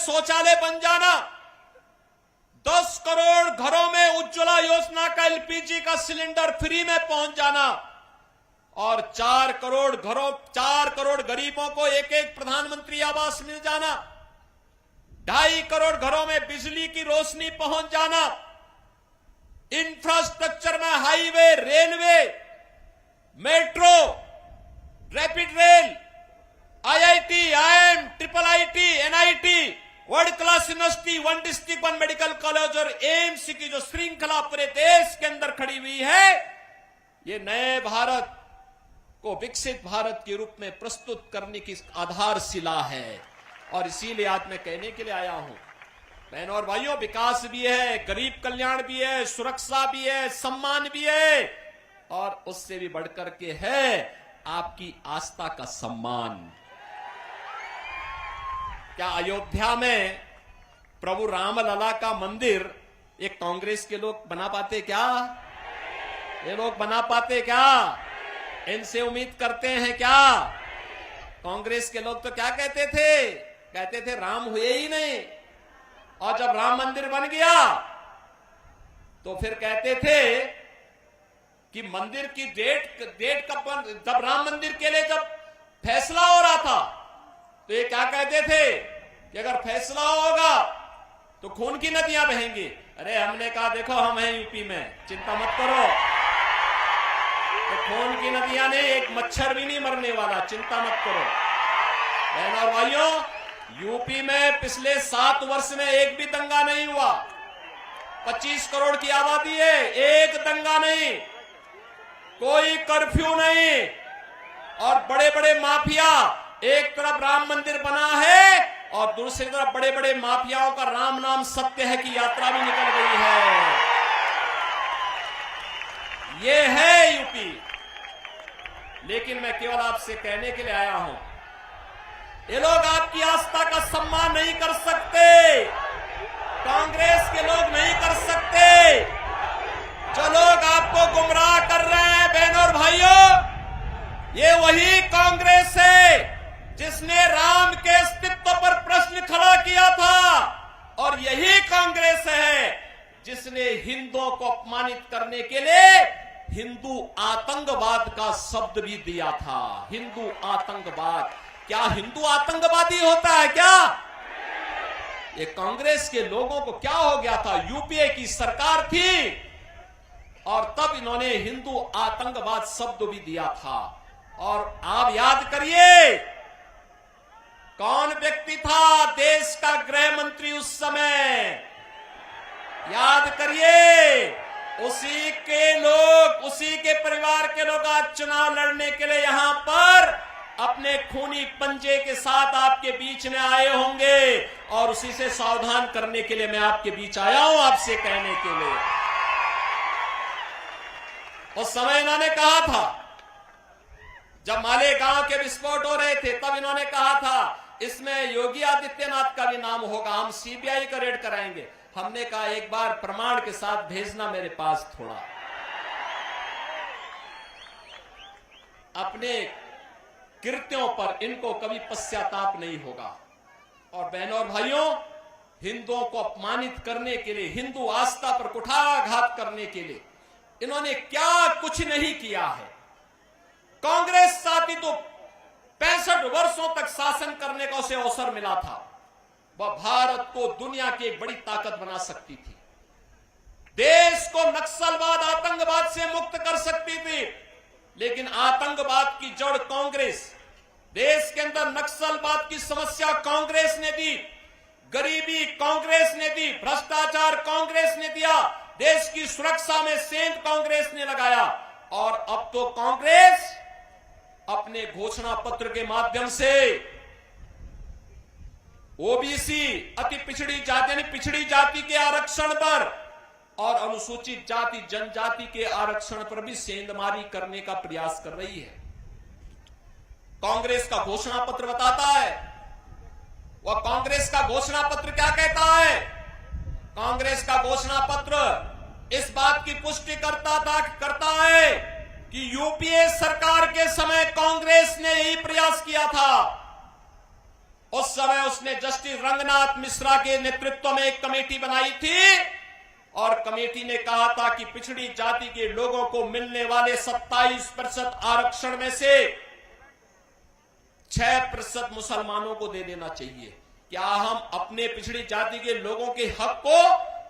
शौचालय बन जाना, 10 करोड़ घरों में उज्ज्वला योजना का एलपीजी का सिलेंडर फ्री में पहुंच जाना और 4 करोड़ गरीबों को एक एक प्रधानमंत्री आवास मिल जाना, 2.5 करोड़ घरों में बिजली की रोशनी पहुंच जाना, इंफ्रास्ट्रक्चर में highway, railway, metro, rapid rail, IIT, IIM, triple IT, NIT, world class university, 1 district 1 medical college और एम्स की जो श्रृंखला पूरे देश के अंदर खड़ी हुई है, ये नए भारत को विकसित भारत के रूप में प्रस्तुत करने की आधारशिला है। और इसीलिए आज मैं कहने के लिए आया हूं, बहनों और भाइयों, विकास भी है, गरीब कल्याण भी है, सुरक्षा भी है, सम्मान भी है और उससे भी बढ़कर के है आपकी आस्था का सम्मान। क्या अयोध्या में प्रभु रामलला का मंदिर एक कांग्रेस के लोग बना पाते क्या? ये लोग बना पाते क्या? इनसे उम्मीद करते हैं क्या? कांग्रेस के लोग तो क्या कहते थे राम हुए ही नहीं, और जब राम मंदिर बन गया तो फिर कहते थे कि मंदिर की डेट कब, जब राम मंदिर के लिए जब फैसला हो रहा था तो ये क्या कहते थे कि अगर फैसला होगा तो खून की नदियां बहेंगी। अरे हमने कहा देखो हम हैं यूपी में, चिंता मत करो, तो खून की नदियां नहीं, एक मच्छर भी नहीं मरने वाला, चिंता मत करो। बहनों और भाइयों, यूपी में पिछले 7 वर्ष में एक भी दंगा नहीं हुआ। 25 करोड़ की आबादी है, एक दंगा नहीं, कोई कर्फ्यू नहीं, और बड़े बड़े माफिया, एक तरफ राम मंदिर बना है और दूसरी तरफ बड़े बड़े माफियाओं का राम नाम सत्य है की यात्रा भी निकल गई है। ये है यूपी। लेकिन मैं केवल आपसे कहने के लिए आया हूं, ये लोग आपकी आस्था का सम्मान नहीं कर सकते, कांग्रेस के लोग नहीं कर सकते। जो लोग आपको गुमराह कर रहे हैं बहनों और भाइयों, ये वही कांग्रेस है जिसने राम के अस्तित्व पर प्रश्न खड़ा किया था, और यही कांग्रेस है जिसने हिंदुओं को अपमानित करने के लिए हिंदू आतंकवाद का शब्द भी दिया था। हिंदू आतंकवाद, क्या हिंदू आतंकवादी होता है क्या? ये कांग्रेस के लोगों को क्या हो गया था? यूपीए की सरकार थी और तब इन्होंने हिंदू आतंकवाद शब्द भी दिया था। और आप याद करिए कौन व्यक्ति था देश का गृह मंत्री उस समय, याद करिए। उसी के लोग, उसी के परिवार के लोग आज चुनाव लड़ने के लिए यहां पर अपने खूनी पंजे के साथ आपके बीच में आए होंगे, और उसी से सावधान करने के लिए मैं आपके बीच आया हूं, आपसे कहने के लिए। उस समय इन्होंने कहा था, जब मालेगांव के विस्फोट हो रहे थे, तब इन्होंने कहा था इसमें योगी आदित्यनाथ का भी नाम होगा, हम सीबीआई का रेड कराएंगे। हमने कहा एक बार प्रमाण के साथ भेजना मेरे पास थोड़ा। अपने कृत्यों पर इनको कभी पश्चाताप नहीं होगा। और बहनों और भाइयों, हिंदुओं को अपमानित करने के लिए, हिंदू आस्था पर कुठाराघात करने के लिए इन्होंने क्या कुछ नहीं किया है। कांग्रेस साथी तो 65 वर्षों तक शासन करने का उसे अवसर मिला था। वह भारत को दुनिया की एक बड़ी ताकत बना सकती थी, देश को नक्सलवाद, आतंकवाद से मुक्त कर सकती थी। लेकिन आतंकवाद की जड़ कांग्रेस, देश के अंदर नक्सलवाद की समस्या कांग्रेस ने दी, गरीबी कांग्रेस ने दी, भ्रष्टाचार कांग्रेस ने दिया, देश की सुरक्षा में सेंध कांग्रेस ने लगाया। और अब तो कांग्रेस अपने घोषणा पत्र के माध्यम से ओबीसी, अति पिछड़ी जाति यानी पिछड़ी जाति के आरक्षण पर और अनुसूचित जाति जनजाति के आरक्षण पर भी सेंधमारी करने का प्रयास कर रही है। कांग्रेस का घोषणा पत्र बताता है, वह कांग्रेस का घोषणा पत्र क्या कहता है? कांग्रेस का घोषणा पत्र इस बात की पुष्टि करता है कि यूपीए सरकार के समय कांग्रेस ने यही प्रयास किया था उस समय उसने जस्टिस रंगनाथ मिश्रा के नेतृत्व में एक कमेटी बनाई थी और कमेटी ने कहा था कि पिछड़ी जाति के लोगों को मिलने वाले 27% आरक्षण में से 6% मुसलमानों को दे देना चाहिए। क्या हम अपने पिछड़ी जाति के लोगों के हक को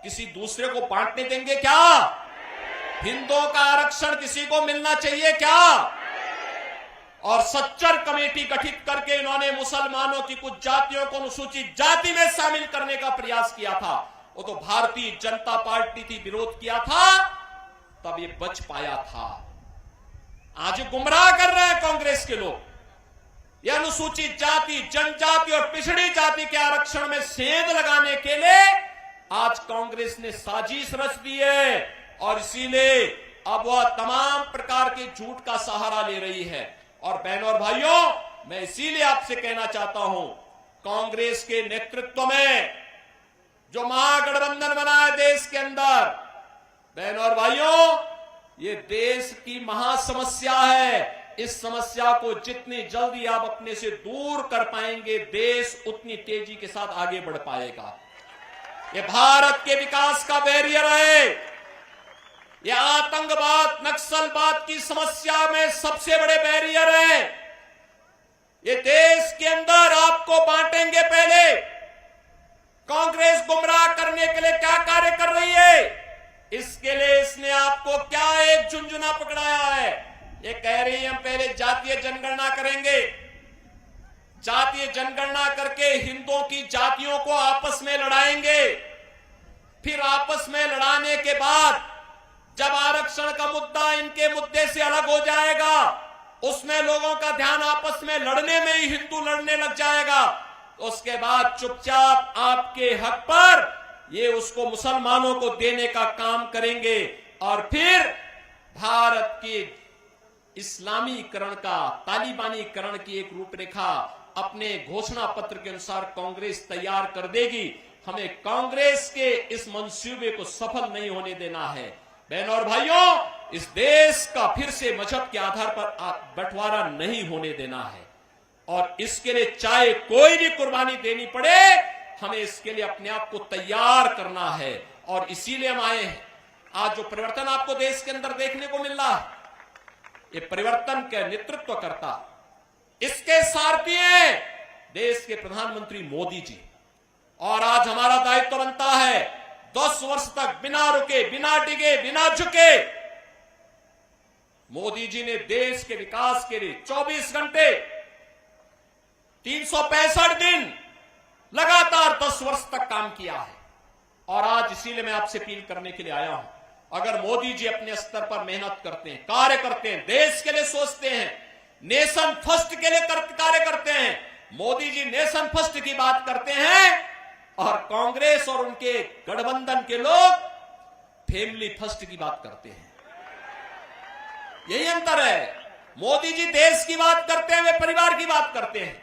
किसी दूसरे को बांटने देंगे क्या? हिंदुओं का आरक्षण किसी को मिलना चाहिए क्या? और सच्चर कमेटी गठित करके इन्होंने मुसलमानों की कुछ जातियों को अनुसूचित जाति में शामिल करने का प्रयास किया था। वो तो भारतीय जनता पार्टी थी, विरोध किया था, तब ये बच पाया था। आज गुमराह कर रहे हैं कांग्रेस के लोग। ये अनुसूचित जाति, जनजाति और पिछड़ी जाति के आरक्षण में सेंध लगाने के लिए आज कांग्रेस ने साजिश रच दी है और इसीलिए अब वह तमाम प्रकार के झूठ का सहारा ले रही है। और बहनों और भाइयों, मैं इसीलिए आपसे कहना चाहता हूं, कांग्रेस के नेतृत्व में जो महागठबंधन बना है देश के अंदर, बहनों और भाइयों, ये देश की महासमस्या है। इस समस्या को जितनी जल्दी आप अपने से दूर कर पाएंगे, देश उतनी तेजी के साथ आगे बढ़ पाएगा। ये भारत के विकास का बैरियर है। ये आतंकवाद, नक्सलवाद की समस्या में सबसे बड़े बैरियर है। ये देश के अंदर आपको बांटेंगे। पहले कांग्रेस गुमराह करने के लिए क्या कार्य कर रही है, इसके लिए इसने आपको क्या एक झुंझुना पकड़ाया है। ये कह रही है हम पहले जातीय जनगणना करेंगे, जातीय जनगणना करके हिंदुओं की जातियों को आपस में लड़ाएंगे, फिर आपस में लड़ाने के बाद जब आरक्षण का मुद्दा इनके मुद्दे से अलग हो जाएगा, उसमें लोगों का ध्यान आपस में लड़ने में ही हिंदू लड़ने लग जाएगा, उसके बाद चुपचाप आपके हक पर ये उसको मुसलमानों को देने का काम करेंगे और फिर भारत के इस्लामीकरण का, तालिबानीकरण की एक रूपरेखा अपने घोषणा पत्र के अनुसार कांग्रेस तैयार कर देगी। हमें कांग्रेस के इस मंसूबे को सफल नहीं होने देना है। बहनों और भाइयों, इस देश का फिर से मजहब के आधार पर बंटवारा नहीं होने देना है और इसके लिए चाहे कोई भी कुर्बानी देनी पड़े, हमें इसके लिए अपने आप को तैयार करना है। और इसीलिए हम आए हैं। आज जो परिवर्तन आपको देश के अंदर देखने को मिल रहा है, ये परिवर्तन का नेतृत्व करता, इसके सारथी हैं देश के प्रधानमंत्री मोदी जी। और आज हमारा दायित्व बनता है 10 वर्ष तक बिना रुके, बिना डिगे, बिना झुके मोदी जी ने देश के विकास के लिए 24 घंटे 365 दिन लगातार 10 वर्ष तक काम किया है। और आज इसीलिए मैं आपसे अपील करने के लिए आया हूं, अगर मोदी जी अपने स्तर पर मेहनत करते हैं, कार्य करते हैं, देश के लिए सोचते हैं, नेशन फर्स्ट के लिए कार्य करते हैं, मोदी जी नेशन फर्स्ट की बात करते हैं और कांग्रेस और उनके गठबंधन के लोग फैमिली फर्स्ट की बात करते हैं। यही अंतर है। मोदी जी देश की बात करते हैं, वे परिवार की बात करते हैं।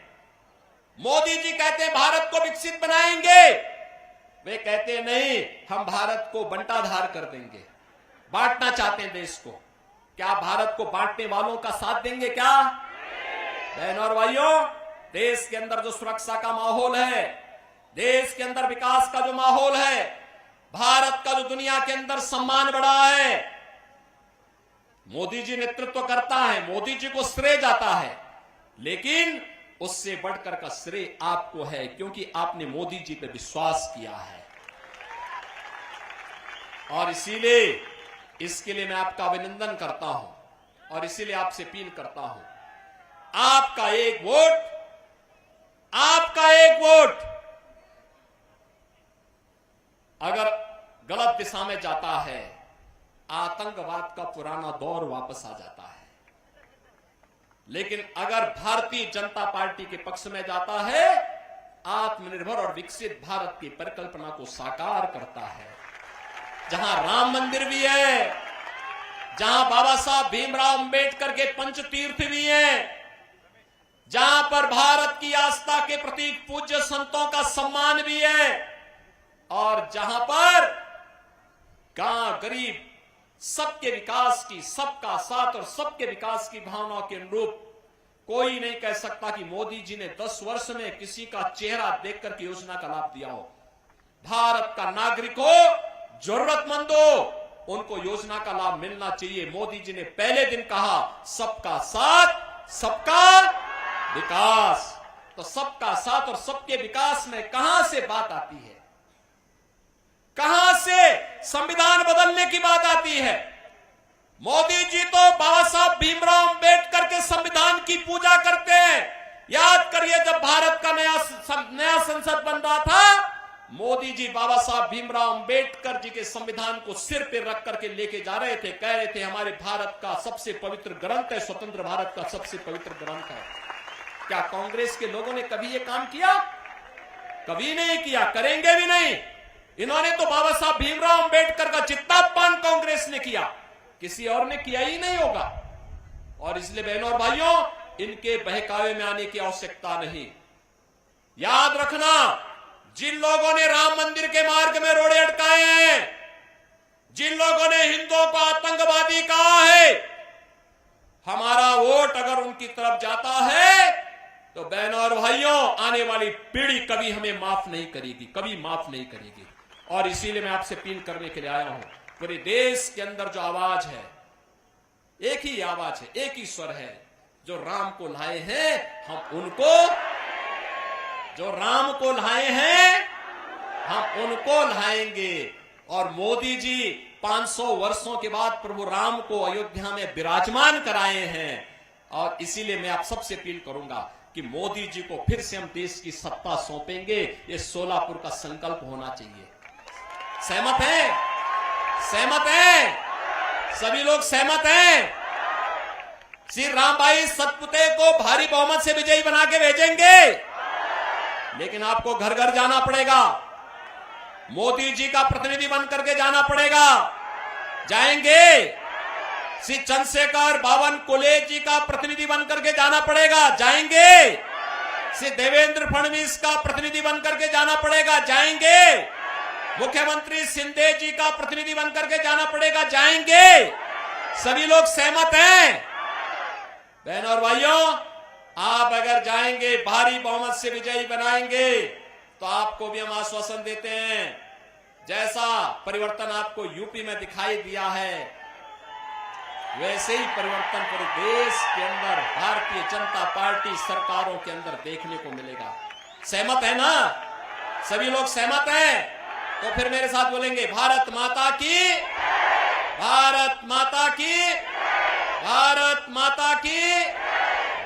मोदी जी कहते हैं भारत को विकसित बनाएंगे, वे कहते हैं नहीं, हम भारत को बंटाधार कर देंगे, बांटना चाहते हैं देश को। क्या भारत को बांटने वालों का साथ देंगे क्या? बहनों और भाइयों, देश के अंदर जो सुरक्षा का माहौल है, देश के अंदर विकास का जो माहौल है, भारत का जो दुनिया के अंदर सम्मान बढ़ा है, मोदी जी नेतृत्व करता है, मोदी जी को श्रेय जाता है, लेकिन उससे बढ़कर का श्रेय आपको है, क्योंकि आपने मोदी जी पे विश्वास किया है। और इसीलिए इसके लिए मैं आपका अभिनंदन करता हूं और इसीलिए आपसे अपील करता हूं, आपका एक वोट, आपका एक वोट अगर गलत दिशा में जाता है, आतंकवाद का पुराना दौर वापस आ जाता है। लेकिन अगर भारतीय जनता पार्टी के पक्ष में जाता है, आत्मनिर्भर और विकसित भारत की परिकल्पना को साकार करता है। जहां राम मंदिर भी है, जहां बाबा साहब भीमराव अंबेडकर के पंचतीर्थ भी हैं, जहां पर भारत की आस्था के प्रतीक पूज्य संतों का सम्मान भी है, और जहां पर गांव गरीब सबके विकास की, सबका साथ और सबके विकास की भावना के अनुरूप कोई नहीं कह सकता कि मोदी जी ने 10 वर्ष में किसी का चेहरा देखकर के योजना का लाभ दिया हो। भारत का नागरिक हो, जरूरतमंद हो, उनको योजना का लाभ मिलना चाहिए। मोदी जी ने पहले दिन कहा सबका साथ सबका विकास। तो सबका साथ और सबके विकास में कहां से बात आती है, कहां से संविधान बदलने की बात आती है? मोदी जी तो बाबा साहब भीमराव अंबेडकर के संविधान की पूजा करते हैं। याद करिए, जब भारत का नया संसद बन रहा था, मोदी जी बाबा साहब भीमराव अंबेडकर जी के संविधान को सिर पे रख करके लेके जा रहे थे, कह रहे थे हमारे भारत का सबसे पवित्र ग्रंथ है, स्वतंत्र भारत का सबसे पवित्र ग्रंथ है। क्या कांग्रेस के लोगों ने कभी यह काम किया? कभी नहीं किया, करेंगे भी नहीं। इन्होंने तो बाबा साहब भीमराव अंबेडकर का जितना अपमान कांग्रेस ने किया, किसी और ने किया ही नहीं होगा। और इसलिए बहनों और भाइयों, इनके बहकावे में आने की आवश्यकता नहीं। याद रखना, जिन लोगों ने राम मंदिर के मार्ग में रोड़े अटकाए हैं, जिन लोगों ने हिंदुओं को आतंकवादी कहा है, हमारा वोट अगर उनकी तरफ जाता है तो बहनों और भाइयों, आने वाली पीढ़ी कभी हमें माफ नहीं करेगी, कभी माफ नहीं करेगी। और इसीलिए मैं आपसे अपील करने के लिए आया हूं, पूरे देश के अंदर जो आवाज है, एक ही आवाज है, एक ही स्वर है। जो राम को लाए हैं हम उनको, जो राम को लाए हैं हम उनको लाएंगे। और मोदी जी 500 वर्षों के बाद प्रभु राम को अयोध्या में विराजमान कराए हैं। और इसीलिए मैं आप सबसे अपील करूंगा कि मोदी जी को फिर से हम देश की सत्ता सौंपेंगे। ये सोलापुर का संकल्प होना चाहिए। सहमत हैं? सहमत हैं? सभी लोग सहमत हैं? श्री राम भाई सतपुते को भारी बहुमत से विजयी बना के भेजेंगे, लेकिन आपको घर घर जाना पड़ेगा, मोदी जी का प्रतिनिधि बन करके जाना पड़ेगा। जाएंगे? श्री चंद्रशेखर बावनकुले जी का प्रतिनिधि बन करके जाना पड़ेगा। जाएंगे? श्री देवेंद्र फडणवीस का प्रतिनिधि बन करके जाना पड़ेगा। जाएंगे? मुख्यमंत्री शिंदे जी का प्रतिनिधि बन करके जाना पड़ेगा। जाएंगे? सभी लोग सहमत हैं? बहनों और भाइयों, आप अगर जाएंगे, भारी बहुमत से विजयी बनाएंगे, तो आपको भी हम आश्वासन देते हैं, जैसा परिवर्तन आपको यूपी में दिखाई दिया है, वैसे ही परिवर्तन पूरे देश के अंदर भारतीय जनता पार्टी सरकारों के अंदर देखने को मिलेगा। सहमत है ना? सभी लोग सहमत हैं? तो फिर मेरे साथ बोलेंगे, भारत माता की, भारत माता की, भारत माता की,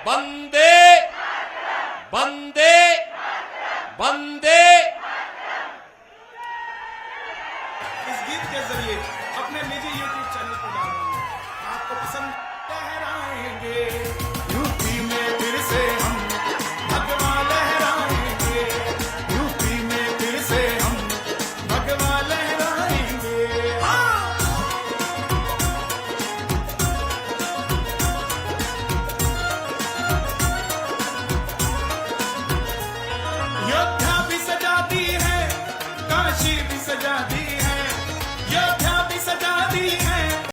वंदे वंदे वंदे